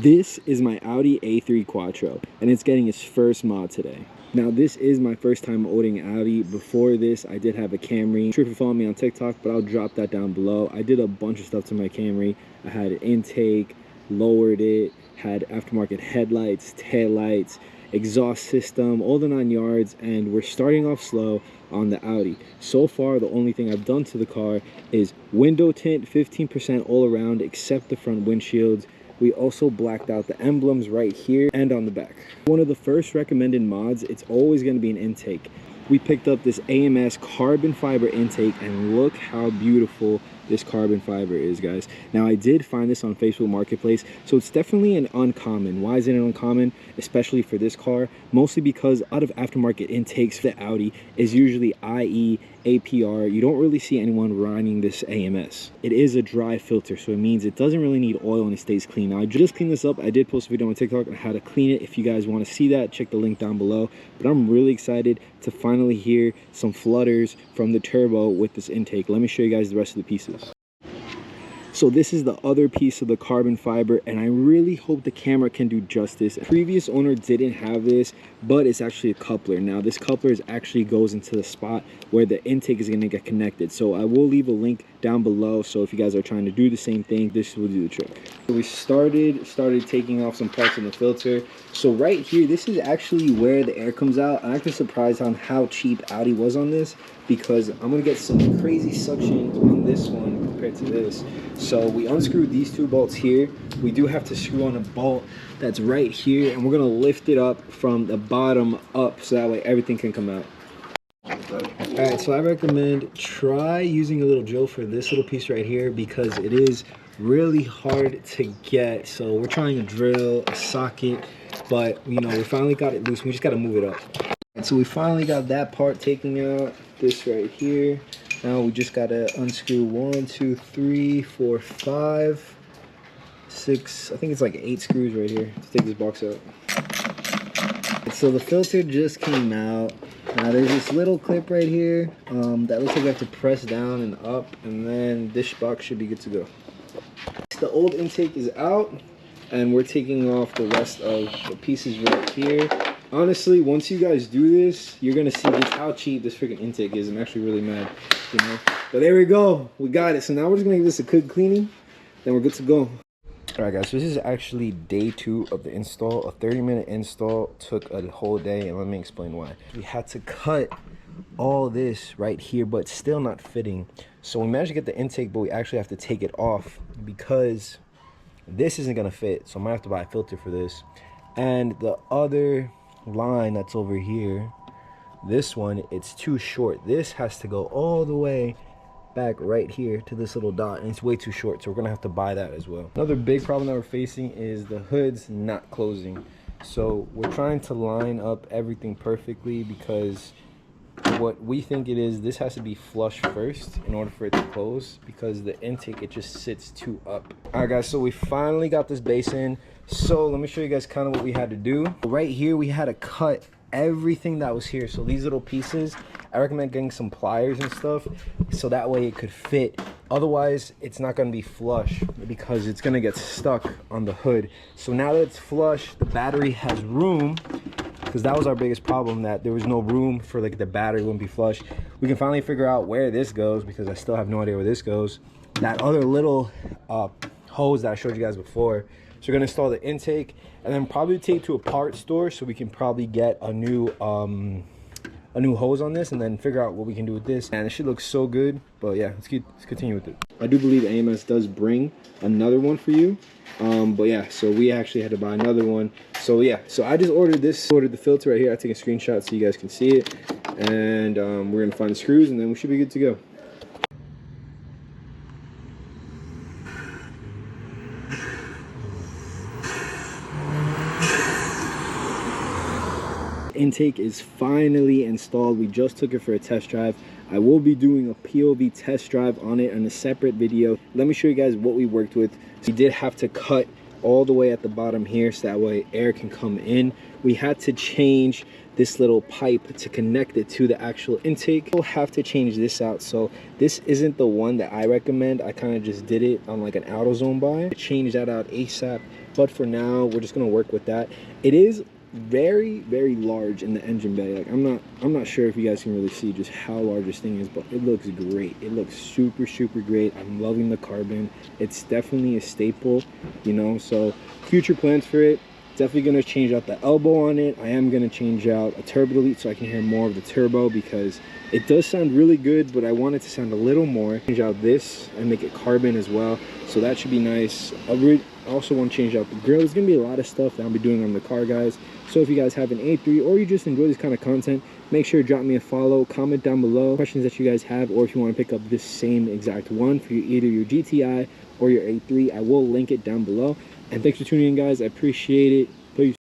This is my Audi A3 Quattro, and it's getting its first mod today. Now, this is my first time owning an Audi. Before this, I did have a Camry. I'm sure if you follow me on TikTok, but I'll drop that down below. I did a bunch of stuff to my Camry. I had an intake, lowered it, had aftermarket headlights, taillights, exhaust system, all the 9 yards, and we're starting off slow on the Audi. So far, the only thing I've done to the car is window tint, 15% all around except the front windshields. We also blacked out the emblems right here and on the back. One of the first recommended mods, it's always going to be an intake. We picked up this AMS carbon fiber intake, and look how beautiful this carbon fiber is, guys. Now, I did find this on Facebook Marketplace, so it's definitely an uncommon. Why is it an uncommon? Especially for this car, mostly because out of aftermarket intakes, the Audi is usually IE, APR. You don't really see anyone running this AMS. It is a dry filter, so it means it doesn't really need oil and it stays clean. Now, I just cleaned this up. I did post a video on TikTok on how to clean it. If you guys want to see that, check the link down below. But I'm really excited to finally hear some flutters from the turbo with this intake. Let me show you guys the rest of the pieces. So this is the other piece of the carbon fiber, and I really hope the camera can do justice. Previous owner didn't have this, but it's actually a coupler. Now this coupler actually goes into the spot where the intake is going to get connected. So I will leave a link down below, so if you guys are trying to do the same thing, this will do the trick. So we started taking off some parts of the filter. So right here, this is actually where the air comes out. I'm actually surprised on how cheap Audi was on this, because I'm gonna get some crazy suction on this one compared to this. So we unscrewed these two bolts here. We do have to screw on a bolt that's right here, and we're gonna lift it up from the bottom up so that way everything can come out. All right, so I recommend try using a little drill for this little piece right here, because it is really hard to get. So we're trying a drill, a socket, but you know, we finally got it loose. We just got to move it up. And so we finally got that part taken out. This right here. Now we just got to unscrew 1, 2, 3, 4, 5, 6. I think it's like 8 screws right here to take this box out. And so the filter just came out. Now there's this little clip right here that looks like we have to press down and up, and then this box should be good to go. The old intake is out, and we're taking off the rest of the pieces right here. Honestly, once you guys do this, you're gonna see just how cheap this freaking intake is. I'm actually really mad, you know. But there we go, we got it. So now we're just gonna give this a quick cleaning, then we're good to go. All right, guys, so this is actually day 2 of the install. A 30-minute install took a whole day, and let me explain why. We had to cut all this right here, but still not fitting. So we managed to get the intake, but we actually have to take it off because this isn't gonna fit. So I might have to buy a filter for this. And the other line that's over here, this one, it's too short. This has to go all the way back right here to this little dot, and it's way too short, so we're gonna have to buy that as well. Another big problem that we're facing is the hood's not closing. So we're trying to line up everything perfectly, because what we think it is, this has to be flush first in order for it to close, because the intake, it just sits too up. All right, guys, so we finally got this base in. So let me show you guys kind of what we had to do. Right here, we had to cut everything that was here. So these little pieces, I recommend getting some pliers and stuff so that way it could fit. Otherwise, it's not going to be flush because it's going to get stuck on the hood. So now that it's flush, the battery has room, because that was our biggest problem, that there was no room for like the battery wouldn't be flush. We can finally figure out where this goes, because I still have no idea where this goes. That other little hose that I showed you guys before. So we're gonna install the intake and then probably take to a parts store so we can probably get a new hose on this, and then figure out what we can do with this. And it should look so good. But yeah, let's continue with it. I do believe AMS does bring another one for you. But yeah, so we actually had to buy another one. So yeah, so I just ordered the filter right here. I take a screenshot so you guys can see it. And we're gonna find the screws, and then we should be good to go. Intake is finally installed. We just took it for a test drive. I will be doing a POV test drive on it in a separate video. Let me show you guys what we worked with. So we did have to cut all the way at the bottom here so that way air can come in. We had to change this little pipe to connect it to the actual intake. We'll have to change this out. So this isn't the one that I recommend. I kind of just did it on like an AutoZone buy. Change that out ASAP, but for now we're just gonna work with that. It is very large in the engine bay. Like I'm not sure if you guys can really see just how large this thing is, but it looks great. It looks super great. I'm loving the carbon. It's definitely a staple, you know. So future plans for it, definitely going to change out the elbow on it. I am going to change out a turbo delete so I can hear more of the turbo, because it does sound really good, but I want it to sound a little more. Change out this and make it carbon as well, so that should be nice. I also want to change out the grill. There's going to be a lot of stuff that I'll be doing on the car, guys. So if you guys have an A3 or you just enjoy this kind of content, make sure to drop me a follow, comment down below questions that you guys have, or if you want to pick up this same exact one for either your GTI or your A3, I will link it down below. And thanks for tuning in, guys. I appreciate it. Peace.